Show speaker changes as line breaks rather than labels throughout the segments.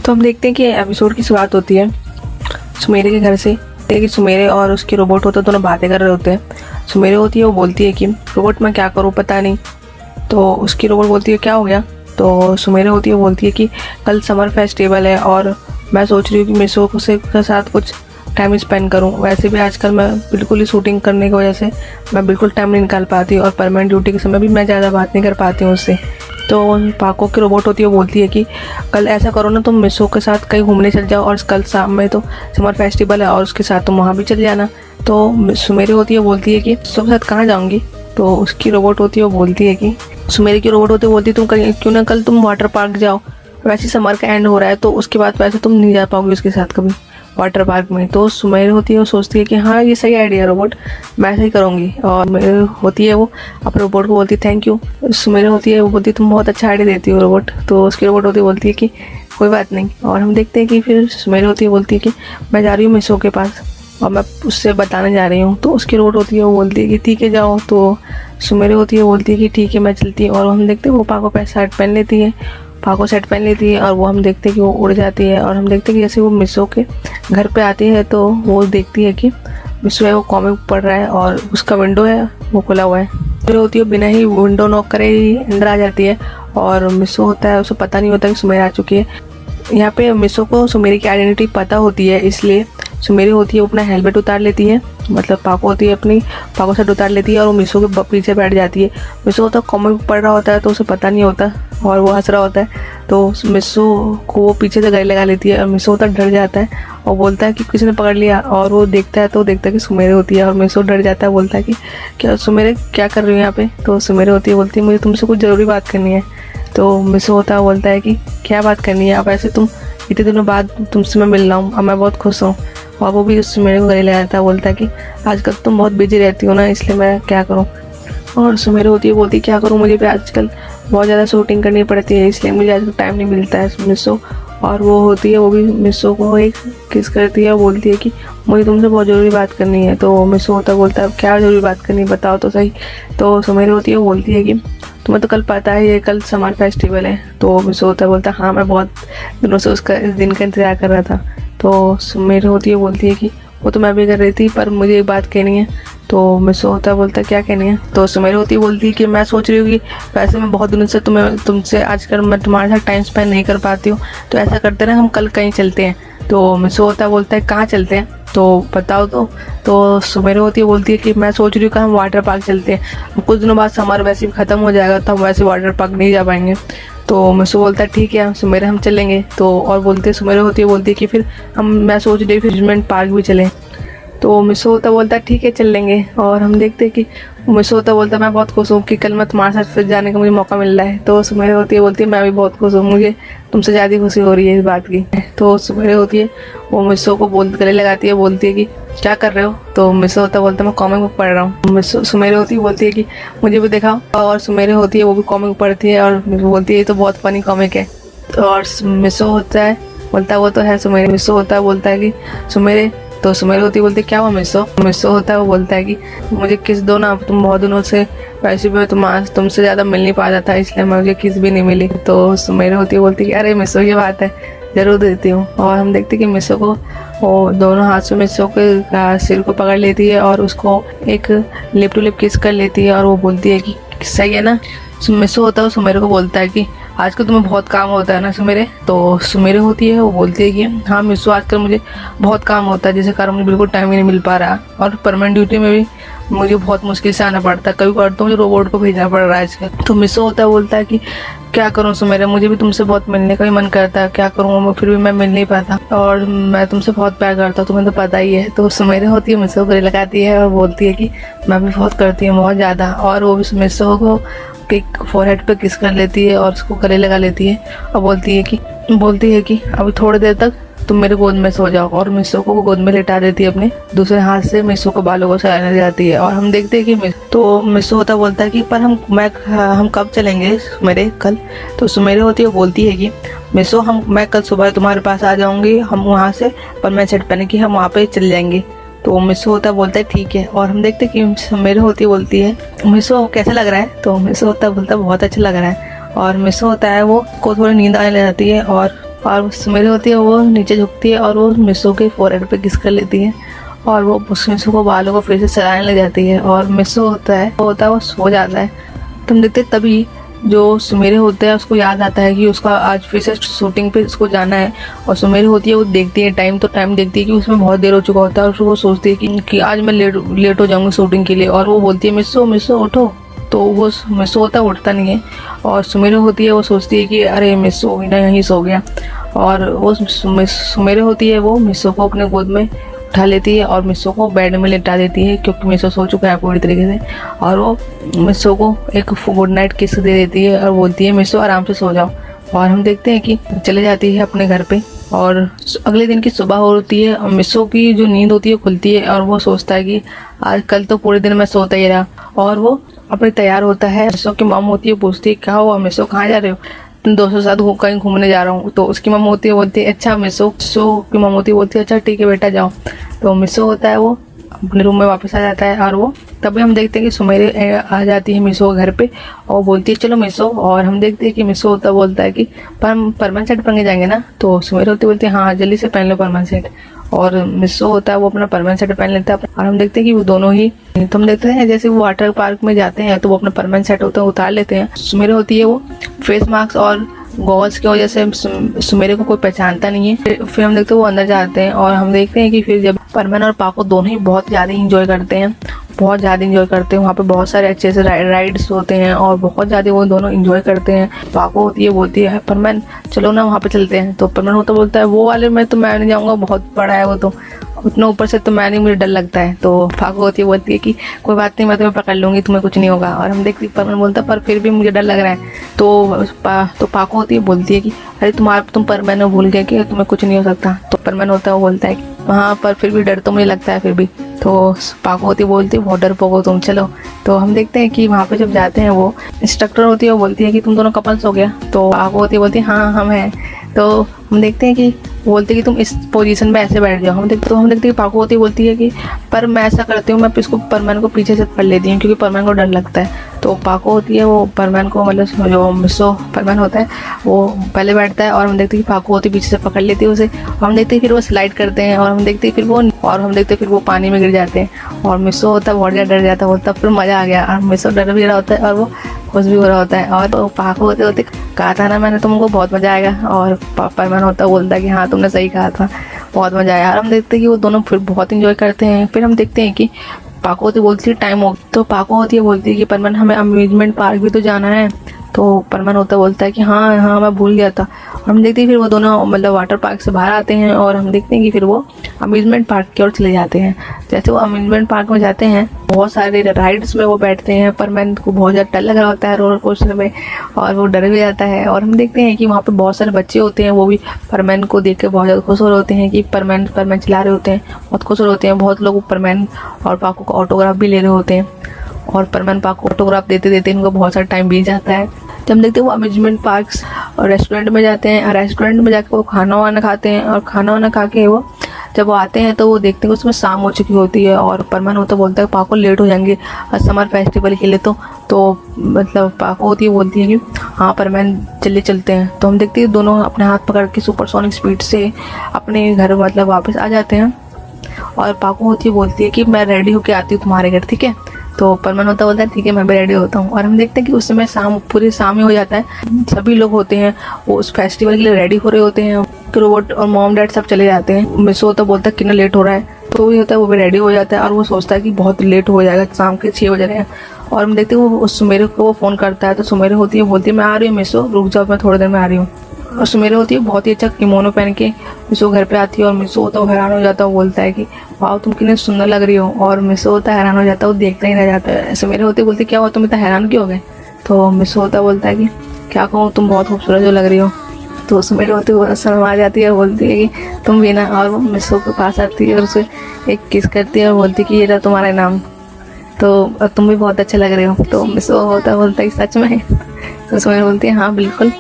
तो हम देखते हैं कि एपिसोड की शुरुआत होती है सुमेरे के घर से। देखते हैं कि सुमेरे और उसके रोबोट होते हैं, दोनों बातें कर रहे होते हैं। सुमेरे होती है, वो बोलती है कि रोबोट मैं क्या करूँ पता नहीं। तो उसकी रोबोट बोलती है क्या हो गया। तो सुमेरे होती है, वो बोलती है कि कल समर फेस्टिवल है और मैं सोच रही हूँ कि मिसो के साथ कुछ टाइम स्पेंड करूँ। वैसे भी आजकल मैं बिल्कुल ही शूटिंग करने की वजह से मैं बिल्कुल टाइम नहीं निकाल पाती और परमानेंट ड्यूटी के समय भी मैं ज़्यादा बात नहीं कर पाती हूँ उससे। तो पाको की रोबोट होती है, वो बोलती है कि कल ऐसा करो ना, तुम मिसो के साथ कहीं घूमने चल जाओ और कल शाम में तो समर फेस्टिवल है और उसके साथ तुम वहाँ भी चल जाना। तो सुमेरे होती है, बोलती है कि मिसो के साथ कहाँ जाऊँगी। तो उसकी रोबोट होती है, वो बोलती है कि सुमेरे की रोबोट होती है, बोलती है तुम क्यों ना कल तुम वाटर पार्क जाओ। वैसे समर का एंड हो रहा है तो उसके बाद वैसे तुम नहीं जा पाओगे उसके साथ कभी वाटर पार्क में। तो सुमेर होती है, वो सोचती है कि हाँ ये सही आइडिया रोबोट, मैं ऐसा ही करूँगी। और होती है वो अपने रोबोट को बोलती है थैंक यू। सुमेर होती है, वो बोलती है तुम बहुत अच्छा आइडिया देती हो रोबोट। तो उसकी रोबोट होती है, बोलती है कि कोई बात नहीं। और हम देखते हैं कि फिर सुमेर होती है, बोलती है कि मैं जा रही हूँ मिसो के पास और मैं उससे बताने जा रही हूँ। तो उसकी रोबोट होती है, वो बोलती है कि ठीक है जाओ। तो सुमेर होती है, बोलती है कि ठीक है मैं चलती हूँ। और हम देखते हैं वो पाको पे शर्ट पहन लेती है, पाको सेट पहन लेती है और वो हम देखते हैं कि वो उड़ जाती है। और हम देखते हैं कि जैसे वो मिसो के घर पे आती है तो वो देखती है कि मिसो है वो कॉमिक पढ़ रहा है और उसका विंडो है वो खुला हुआ है। फिर होती है बिना ही विंडो नॉक करे ही अंदर आ जाती है और मिसो होता है, उसे पता नहीं होता कि सुमेर आ चुकी है। यहाँ पे मिसो को सुमेरी की आइडेंटिटी पता होती है, इसलिए सुमेरी होती है वो अपना हेलमेट उतार लेती है, मतलब पाको होती है अपनी पाको सेट उतार लेती है और वो मिसो के पीछे बैठ जाती है। मिसो होता है कॉमिक पढ़ रहा होता है तो उसे पता नहीं होता और वो हंस रहा होता है। तो मिसो को वो पीछे से गले लगा लेती है और मिसो होता डर जाता है और बोलता है कि किसी ने पकड़ लिया। और वो देखता है तो देखता है कि सुमेरे होती है और मिसो डर जाता है, बोलता है कि क्या सुमेरे क्या कर रही हो यहाँ पे। तो सुमेरे होती है, बोलती है मुझे तुमसे कुछ ज़रूरी बात करनी है। तो मिसो होता है, बोलता है कि क्या बात करनी है। अब ऐसे तुम इतने दिनों बाद तुमसे मैं मिल रहा हूँ, अब मैं बहुत खुश हूँ। और वो भी सुमेरे को गले लगाता है, बोलता है कि आजकल तुम बहुत बिजी रहती हो ना, इसलिए मैं क्या करूँ। और सुमेरे होती है, बोलती क्या करूँ, मुझे भी आजकल बहुत ज़्यादा शूटिंग करनी पड़ती है इसलिए मुझे आजकल टाइम नहीं मिलता है मिसो। और वो होती है, वो भी मिसो को एक किस करती है, बोलती है कि मुझे तुमसे बहुत ज़रूरी बात करनी है। तो मिसो होता बोलता है क्या ज़रूरी बात करनी है बताओ तो सही। तो सुमेरे होती है, वो बोलती है कि तुम्हें तो कल पता है ये कल समर फेस्टिवल है। तो मिसो होता बोलता है हाँ मैं बहुत दिनों से उसका इस दिन का इंतज़ार कर रहा था। तो सुमेरे होती है, बोलती है कि वो तो मैं भी कर रही थी पर मुझे एक बात कहनी है। तो मिसो होता बोलता क्या कहनी है। तो सुमेरे होती बोलती है कि मैं सोच रही हूँ कि वैसे मैं बहुत दिनों से तुमसे आजकल मैं तुम्हारे साथ टाइम स्पेंड नहीं कर पाती हूँ, तो ऐसा करते ना हम कल कहीं चलते हैं। तो मिसो होता बोलता है कहाँ चलते हैं तो बताओ। तो सुमेरे होती है, बोलती है कि मैं सोच रही हूँ कि हम वाटर पार्क चलते हैं, कुछ दिनों बाद समर वैसे भी ख़त्म हो जाएगा तो हम वैसे वाटर पार्क नहीं जा पाएंगे। तो मिसो बोलता है ठीक है सुमेरे हम चलेंगे। तो और बोलते सुमेरे होती है, बोलती है कि फिर मैं सोच रही फिर अम्यूज़मेंट पार्क भी चलें। तो मिसो होता बोलता ठीक है चल लेंगे। और हम देखते हैं कि मिसो होता बोलता मैं बहुत खुश हूँ कि कल मैं तुम्हारे साथ फिर जाने का मुझे मौका मिल रहा है। तो सुमेरे होती है, बोलती है मैं भी बहुत खुश हूँ, मुझे तुमसे ज़्यादा खुशी हो रही है इस बात की। तो सुमेरे होती है, वो मिसो को गले लगाती है, बोलती है कि क्या कर रहे हो। तो मिसो होता बोलता मैं कॉमिक बुक पढ़ रहा हूँ। सुमेरे होती है, बोलती है कि मुझे भी दिखाओ। और सुमेरे होती है, वो भी कॉमिक बुक पढ़ती है और बोलती है ये तो बहुत फनी कॉमिक है। और मिसो होता है, बोलता वो तो है सुमेरे। मिसो होता है, बोलता है कि सुमेरे। तो सुमेरे होती बोलती क्या हुआ मिसो। मिसो होता है, वो बोलता है कि मुझे किस दो ना, तुम बहुत दिनों से वैसे भी तुमसे ज़्यादा मिल नहीं पा रहा था इसलिए मुझे किस भी नहीं मिली। तो सुमेरे होती बोलती कि अरे मिसो ये बात है ज़रूर देती हूँ। और हम देखते कि मिसो को वो दोनों हाथ से मिसो के सिर को पकड़ लेती है और उसको एक लिप टू लिप किस कर लेती है और वो बोलती है कि सही है ना। मिसो होता है, वो सुमेरे को बोलता है कि आजकल तुम्हें बहुत काम होता है ना सुमेरे। तो सुमेरे होती है, वो बोलती है कि हाँ मिसो आजकल मुझे बहुत काम होता है जिसके कारण मुझे बिल्कुल टाइम ही नहीं मिल पा रहा और परमानेंट ड्यूटी में भी मुझे बहुत मुश्किल से आना पड़ता है, कभी कभार तो मुझे रोबोट को भेजना पड़ रहा है आजकल। तो मिसो होता है, बोलता है कि क्या करूँ सुमेरे, मुझे भी तुमसे बहुत मिलने का भी मन करता है, क्या करूँ फिर भी मैं मिल नहीं पाता और मैं तुमसे बहुत प्यार करता हूँ, तुम्हें तो पता ही है। तो सुमेरे होती है, मिसो को गले लगाती है और बोलती है कि मैं भी बहुत करती हूँ बहुत ज़्यादा। और वो भी मिसो को एक फोरहेड पे किस कर लेती है और उसको गले लगा लेती है और बोलती है कि अभी थोड़ी देर तक तुम मेरे गोद में सो जाओ। और मिसो को गोद में लेटा देती है, अपने दूसरे हाथ से मिसो को बालों को सहलाने जाती है। और हम देखते हैं कि तो मिसो होता बोलता है कि पर हम कब चलेंगे सुमेरे कल। तो सुमेरे होती है, बोलती है कि मिसो मैं कल सुबह तुम्हारे पास आ जाऊंगी, हम वहाँ से पर मैं सेट पहने कि हम वहाँ पे चल जाएंगे। तो मिसो होता बोलता है ठीक है। और हम देखते कि सुमेरे होती बोलती है मिसो कैसा लग रहा है। तो मिसो होता बोलता बहुत अच्छा लग रहा है। और मिसो होता है, वो को थोड़ी नींद आने लग जाती है और और सुमेरे होती है वो नीचे झुकती है और वो मिसो के फोरहेड पे किस कर लेती है और वो मिसो को बालों को फिर से सजाने लग जाती है। और मिसो वो सो जाता है। तुम देखते तभी जो सुमेरे होते हैं उसको याद आता है कि उसका आज फिर से शूटिंग पे उसको जाना है। और सुमेरे होती है वो देखती है टाइम देखती है कि उसमें बहुत देर हो चुका होता है और वो सोचती है कि आज मैं लेट हो जाऊंगी शूटिंग के लिए। और वो बोलती है मिसो उठो, तो वो मिसो होता है उठता नहीं है। और सुमेरे होती है वो सोचती है कि अरे मिसो यहीं सो गया। और वो सुमेरे होती है वो मिसो को अपने गोद में उठा लेती है और मिसो को बेड में लेटा देती है क्योंकि मिसो सो चुका है पूरी तरीके से। और वो मिसो को एक गुड नाइट किस दे देती है और बोलती है मिसो आराम से सो जाओ। और हम देखते हैं कि चले जाती है अपने घर पे और अगले दिन की सुबह होती है और मिसो की जो नींद होती है खुलती है और वो सोचता है कि आज कल तो पूरे दिन मैं सोता ही रहा। और वो अपने तैयार होता है। मिसो की मॉम होती है, पूछती है क्या हुआ मिसो, कहाँ जा रहे हो? दोस्तों के साथ कहीं घूमने जा रहा हूँ। तो उसकी मम्मी होती है बोलती है अच्छा मिसो की मम्मी होती है बोलती है अच्छा ठीक है बेटा जाओ। तो मिसो होता है वो अपने रूम में वापस आ जाता है। और वो तभी हम देखते हैं कि सुमेरे आ जाती है मिसो के घर पे और बोलती है चलो मिसो। और हम देखते हैं कि मिसो होता बोलता है कि परमानेंट सेट पहन के जाएंगे ना। तो सुमेरे होती बोलती है हाँ जल्दी से पहन लो परमानेंट सेट। और मिसो होता है वो अपना परमानेंट सेट पहन लेता है। और हम देखते हैं कि वो दोनों ही तो हम देखते हैं जैसे वो वाटर पार्क में जाते हैं तो वो अपना परमानेंट सेट होता है उतार लेते हैं। सुमेरे होती है वो फेस मास्क और गॉगल्स की वजह से सुमेरे को कोई पहचानता नहीं है। फिर हम देखते हैं वो अंदर जाते हैं और हम देखते हैं कि फिर जब परमन और पाको दोनों ही बहुत ज़्यादा इंजॉय करते हैं वहाँ पे बहुत सारे अच्छे से राइड्स होते हैं और बहुत ज़्यादा वो दोनों इंजॉय करते हैं। पाको होती है बोलती है परमन चलो ना वहाँ पे चलते हैं। तो परमन होता बोलता है वो वाले में तो मैं नहीं जाऊँगा, बहुत बड़ा है वो तो, उतना ऊपर से तो मैं नहीं, मुझे डर लगता है। तो पाको होती है बोलती है कि कोई बात नहीं मैं तुम्हें पकड़ लूँगी, तुम्हें कुछ नहीं होगा। और हम देखते परमन बोलता है पर फिर भी मुझे डर लग रहा है। तो पाको होती है बोलती है कि अरे तुम परमन को भूल गए कि तुम्हें कुछ नहीं हो सकता। तो परमन होता है वो बोलता है कि हाँ पर फिर भी डर तो मुझे लगता है फिर भी। तो पाको होती बोलती है बहुत डरपोक हो तुम, चलो। तो हम देखते हैं कि वहाँ पे जब जाते हैं वो इंस्ट्रक्टर होती है वो बोलती है कि तुम दोनों कपल्स हो गया। तो पाको होती बोलती है हाँ हम हैं। तो हम देखते हैं कि बोलते हैं कि तुम इस पोजीशन में ऐसे बैठ जाओ। हम देखते हैं कि पाको होती बोलती है कि पर मैं ऐसा करती हूँ, मैं इसको परमन को पीछे से पकड़ लेती हूँ क्योंकि परमन को डर लगता है। तो पाको होती है वो परमन को मतलब जो मिसो परमन होता है वो पहले बैठता है और हम देखते हैं कि पाको होती पीछे से पकड़ लेती है उसे। हम देखते हैं फिर वो स्लाइड करते हैं और हम देखते हैं फिर वो पानी में गिर जाते हैं और मिसो होता है बहुत ज़्यादा डर जाता है, तब फिर मज़ा आ गया। और मिसो डर भी रहा होता है और वो खुश भी हो रहा होता है। और तो पाको होते कहा था ना मैंने तुमको बहुत मज़ा आएगा। और परमन होता बोलता है कि हाँ तुमने सही कहा था, बहुत मज़ा आया। और हम देखते हैं कि वो दोनों फिर बहुत इंजॉय करते हैं। फिर हम देखते हैं कि पाको होती बोलती है टाइम हो, तो पाको होती है बोलती है कि परमन हमें अम्यूजमेंट पार्क भी तो जाना है। तो परमन होता बोलता है कि हाँ मैं भूल गया था। और हम देखते हैं फिर वो दोनों मतलब वाटर पार्क से बाहर आते हैं और हम देखते हैं कि फिर वो अम्यूजमेंट पार्क की ओर चले जाते हैं। जैसे वो अम्यूजमेंट पार्क में जाते हैं बहुत सारे राइड्स में वो बैठते हैं। परमन को बहुत ज़्यादा डर लग रहा होता है रोलर कोस्टर में और वो डर भी जाता है। और हम देखते हैं कि वहाँ पे बहुत सारे बच्चे होते हैं, वो भी परमन को देख के बहुत ज़्यादा खुश हो रहे होते हैं कि परमन चला रहे होते हैं, बहुत खुश हो रहे होते हैं। बहुत लोग परमन और पाको का ऑटोग्राफ भी ले रहे होते हैं और परमन पाको ऑटोग्राफ देते उनको बहुत सारा टाइम बीत जाता है। जब हम देखते हैं वो अम्यूजमेंट पार्क्स और रेस्टोरेंट में जाते हैं। रेस्टोरेंट में जाकर वो खाना वाना खाते हैं और खाना वाना खा के वो जब वो आते हैं तो वो देखते हैं उसमें शाम हो चुकी होती है। और परमन होता बोलता है पाको लेट हो जाएंगे समर फेस्टिवल के लिए। तो मतलब पाको होती है बोलती है कि हाँ परमन जल्दी चलते हैं। तो हम देखते हैं दोनों अपने हाथ पकड़ के सुपरसोनिक स्पीड से अपने घर मतलब वापस आ जाते हैं। और पाको होती है बोलती है कि मैं रेडी होके आती हूँ तुम्हारे घर, ठीक है। तो परमन होता बोलता है ठीक है मैं भी रेडी होता हूँ। और हम देखते हैं कि उस समय पूरी शाम ही हो जाता है, सभी लोग होते हैं वो उस फेस्टिवल के लिए रेडी हो रहे होते हैं। रोबोट और मॉम डैड सब चले जाते हैं। मिसो होता बोलता है कितना लेट हो रहा है, तो वही होता है वो भी रेडी हो जाता है और वो सोचता है कि बहुत लेट हो जाएगा, शाम के 6 बज रहे हैं। और हम देखते हैं वो सुमेरे को वो फ़ोन करता है। तो सुमेरे होती है बोलती है मैं आ रही हूँ मिसो, रुक जाओ मैं थोड़ी देर में आ रही हूँ। और सुमेरे होती है बहुत ही अच्छा किमोनो पहन के मिसो घर पे आती है और मिसो होता है हैरान हो जाता है, वो बोलता है कि वाह तुम कितनी सुंदर लग रही हो। और मिसो होता है हैरान हो जाता है, वो देखता ही रह जाता है। सुमेरे होती है बोलती क्या हुआ तुम इतना हैरान क्यों हो गए। तो मिसो होता बोलता है कि क्या कहूँ तुम बहुत खूबसूरत जो लग रही हो। तो सुमेरे होती है शर्मा आ जाती है और बोलती है कि तुम भी ना। और वो मिसो के पास आती है और उसे एक किस करती है और बोलती है कि ये रहा तुम्हारा नाम, तो तुम भी बहुत अच्छे लग रहे हो। तो मिसो होता बोलता है सच में। तो सुमेरे बोलती है हाँ बिल्कुल।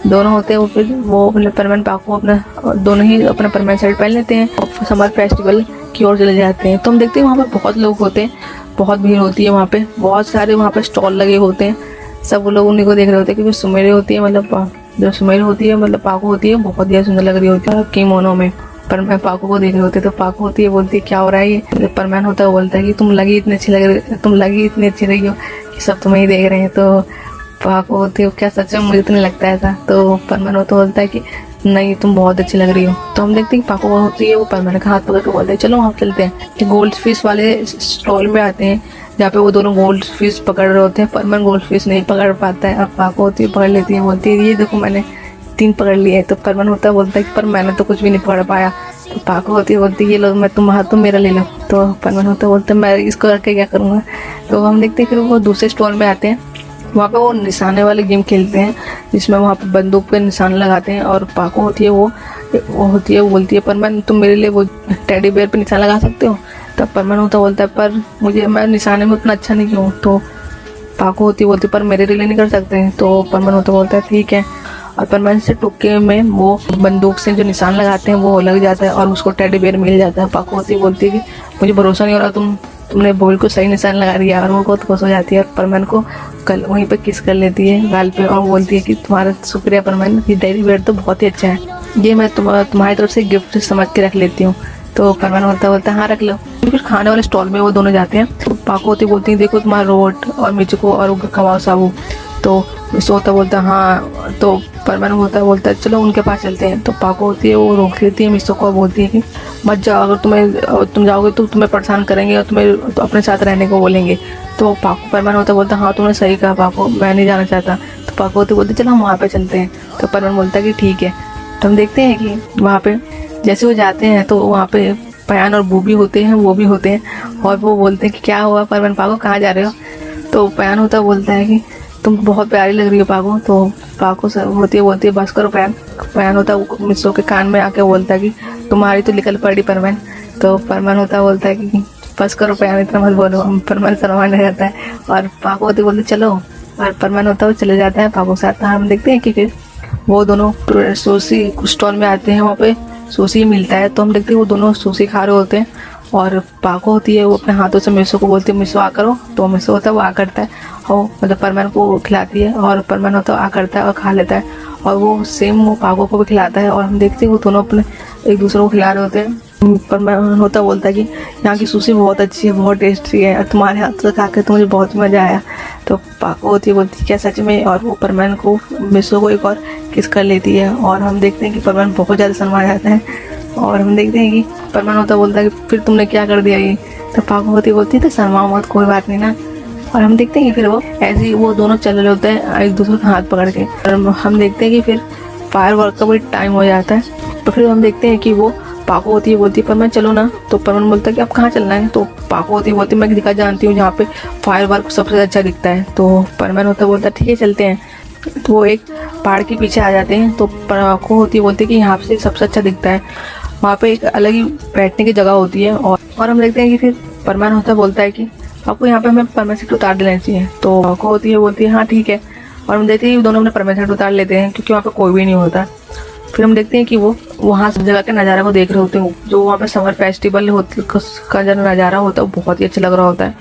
दोनों होते हैं वो फिर वो मतलब परमन पाको अपना दोनों ही अपना परमन सेट पहन लेते हैं और समर फेस्टिवल की ओर चले जाते हैं। तो हम देखते हैं वहाँ पे बहुत लोग होते हैं, बहुत भीड़ होती है वहाँ पे, बहुत सारे वहाँ पे स्टॉल लगे होते हैं। सब लोग उन्हीं को देख रहे होते हैं क्योंकि सुमेरे होती है मतलब जो सुमेर होती है मतलब पाको होती है बहुत ही सुंदर लग रही होती है किमोनो में। परमैन पाको को देख रहे होते तो पाको होती है बोलती है क्या हो रहा है ये। परमैन होता है बोलता है कि तुम लगी इतनी अच्छी लग रही, तुम लगी इतनी अच्छी रही हो कि सब तुम्हें ही देख रहे हैं। तो पाको होती है क्या सच में मुझे तो नहीं लगता ऐसा। तो परमैन होता बोलता है कि नहीं तुम बहुत अच्छी लग रही हो। तो हम देखते हैं कि पाको होती है वो परमैन का हाथ पकड़ के बोलते हैं चलो हम चलते हैं। गोल्ड फिश वाले स्टॉल में आते हैं जहाँ पे वो दोनों गोल्ड फिश पकड़ रहे होते हैं। परमैन गोल्ड फिश नहीं पकड़ पाता है और पाको होती है पकड़ लेती है, बोलती है ये देखो मैंने 3 पकड़ लिए। तो परमैन होता है बोलता है कि पर मैंने तो कुछ भी नहीं पकड़ पाया। तो पाको होती है बोलती है ये लो मैं तुम मेरा ले लो। तो परमैन होता है बोलता है मैं इसको करके क्या करूँगा। तो हम देखते हैं फिर वो दूसरे स्टॉल में आते हैं, वहाँ पे वो निशाने वाले गेम खेलते हैं जिसमें वहाँ पे बंदूक पे निशान लगाते हैं। और पाको होती है वो बोलती है परमैन तुम मेरे लिए वो टेडी बेयर पे निशान लगा सकते हो। तब परमैन होता बोलता है पर मैं निशाने में उतना अच्छा नहीं हूँ। तो पाको होती बोलती पर मेरे लिए नहीं कर सकते। तो परमैन होता बोलता है ठीक है। और परमैन से टुक्के में वो बंदूक से जो निशान लगाते हैं वो लग जाता है और उसको टेडी बेयर मिल जाता है। पाको होती बोलती है कि मुझे भरोसा नहीं हो रहा तुमने बॉल को सही निशान लगा दिया। और वो बहुत खुश हो जाती है और परमैन को कल वहीं पे किस कर लेती है गाल पे और बोलती है कि तुम्हारा शुक्रिया परमैन, ये टेडी बेयर तो बहुत ही अच्छा है, ये मैं तुम्हारी तरफ से गिफ्ट समझ के रख लेती हूँ। तो परमैन बोलता हाँ रख लो। फिर खाने वाले स्टॉल में वो दोनों जाते हैं। तो पाको होती बोलती है देखो तुम्हारा रोबोट और मिचुको और कमाओ साबू। तो मिसो होता बोलता हाँ। तो परमैन बोलता है चलो उनके पास चलते हैं। तो पाको होती है वो रोक लेती है मिसो को और बोलती है कि मत जाओ, अगर तुम जाओगे तो तुम्हें परेशान करेंगे और तुम्हें तो अपने साथ रहने को बोलेंगे। तो परमैन बोलता हाँ तुमने सही कहा पाको, मैं नहीं जाना चाहता। तो पाको बोलती चलो हम वहाँ पे चलते हैं। तो परमैन बोलता है कि ठीक है। तो हम देखते हैं कि वहाँ पे जैसे वो जाते हैं तो वहाँ पे पयान और बूबी होते हैं, वो भी होते हैं और वो बोलते हैं कि क्या हुआ परमैन, पाको कहाँ जा रहे हो। तो पयान होता बोलता है कि तुम बहुत प्यारी लग रही हो पाको। तो पाको बोलती है बस करो पयान। पयान होता मिसो के कान में आके बोलता है कि तुम्हारी तो निकल पड़ी परमैन। तो परमैन बोलता है कि बस करो पयान, इतना मत बोलो। परमैन शर्माने रहता है और पाको होती बोलती चलो। और परमैन होता वो चले जाता है पाको के साथ। हम देखते हैं कि फिर वो दोनों सुशी स्टॉल में आते हैं, वहाँ पे सुशी मिलता है। तो हम देखते हैं वो दोनों सुशी खा रहे होते हैं और पाको होती है वो अपने हाथों से मिसो को बोलती है मिसो आ करो। तो मिसो होता है वो आ करता है और मतलब परमैन को खिलाती है और परमैन होता है आ करता है और खा लेता है और वो सेम वो पाको को भी खिलाता है। और हम देखते हैं वो दोनों अपने एक दूसरे को खिला रहे होते हैं। परमैन होता बोलता है कि यहाँ की सुशी बहुत अच्छी है, बहुत टेस्टी है और तुम्हारे हाथ से खा के तो मुझे बहुत मज़ा आया। तो पाको होती है बोलती क्या सच में। और वो परमैन को मिसो को एक और किस कर लेती है और हम देखते हैं कि परमैन बहुत ज़्यादा शर्मा जाता है। और हम देखते हैं कि परमैन होता बोलता है कि फिर तुमने क्या कर दिया ये। तो पाको होती बोलती है तो शर्मा मत, कोई बात नहीं ना। और हम देखते हैं कि फिर वो ऐसे ही वो दोनों चल रहे होते हैं एक दूसरे का हाथ पकड़ के। और हम देखते हैं कि फिर फायर वर्क का भी टाइम हो जाता है। तो फिर हम देखते हैं कि वो पाको होती है बोलती है परमैन चलो ना। तो परमैन बोलता है कि अब कहाँ चलना है। तो पाको होती है बोलती है मैं दिखा जानती हूँ जहाँ पे फायर वर्क सबसे अच्छा दिखता है। तो परमैन होता बोलता है ठीक है चलते हैं। तो वो एक पहाड़ के पीछे आ जाते हैं। तो पाको होती है बोलती है कि यहाँ से सबसे अच्छा दिखता है, वहाँ पे एक अलग ही बैठने की जगह होती है। और हम देखते हैं कि फिर परमैन होता बोलता है कि आपको यहाँ पे हमें परमैन सेट उतार देना चाहिए। तो पाको होती है बोलती है हाँ ठीक है। और हम देखते हैं कि दोनों अपने परमैन सेट उतार लेते हैं क्योंकि वहाँ पे कोई भी नहीं होता। फिर हम देखते हैं कि वो वहाँ जगह के नज़ारे को देख रहे होते हैं, जो वहाँ पे समर फेस्टिवल का जो नज़ारा होता है वो बहुत ही अच्छा लग रहा होता है।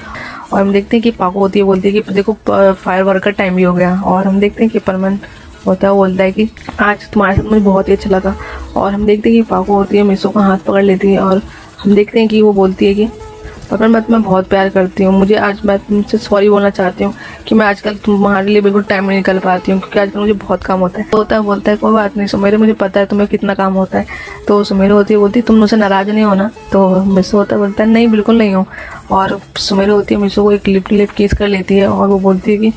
और हम देखते हैं कि पाको होती है बोलती है कि देखो फायर वर्क का टाइम भी हो गया। और हम देखते हैं कि परमैन होता है वो बोलता है कि आज तुम्हारे साथ मुझे बहुत ही अच्छा लगा। और हम देखते हैं कि पाको होती है मिसो का हाथ पकड़ लेती है और हम देखते हैं कि वो बोलती है कि परमैन मैं तुम्हें बहुत प्यार करती हूँ, मुझे आज मैं तुमसे सॉरी बोलना चाहती हूँ कि मैं आजकल तुम्हारे लिए बिल्कुल टाइम नहीं निकल पाती हूँ क्योंकि आजकल मुझे बहुत काम होता है। बोलता है कोई बात नहीं सुमेरे, मुझे पता है तुम्हें कितना काम होता है। तो सुमेरे होती है बोलती तुम मुझसे नाराज़ नहीं हो ना। तो मिसो होता है बोलता है नहीं बिल्कुल नहीं हो। और सुमेरे होती है मिसो को एक लिप किस कर लेती है और वो बोलती है कि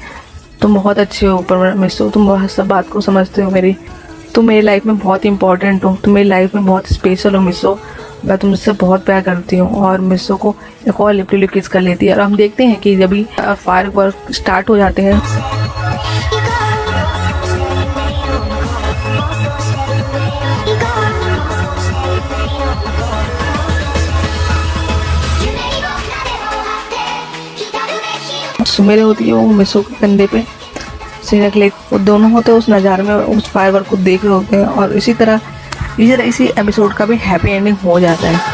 तुम बहुत अच्छे हो पर मिसो, तुम सब बात को समझते हो मेरी, तुम मेरी लाइफ में बहुत इंपॉर्टेंट हो, तुम मेरी लाइफ में बहुत स्पेशल हो मिसो, मैं तुमसे बहुत प्यार करती हूँ। और मिसो को एक और लिप किस कर लेती है। और हम देखते हैं कि जब भी फायर वर्क स्टार्ट हो जाते हैं सुमेरे होती है वो मिसो के कंधे पे से रख ले, वो दोनों होते हैं उस नज़ारे में उस फायर वर्क को देख रहे होते हैं। और इसी एपिसोड का भी हैप्पी एंडिंग हो जाता है।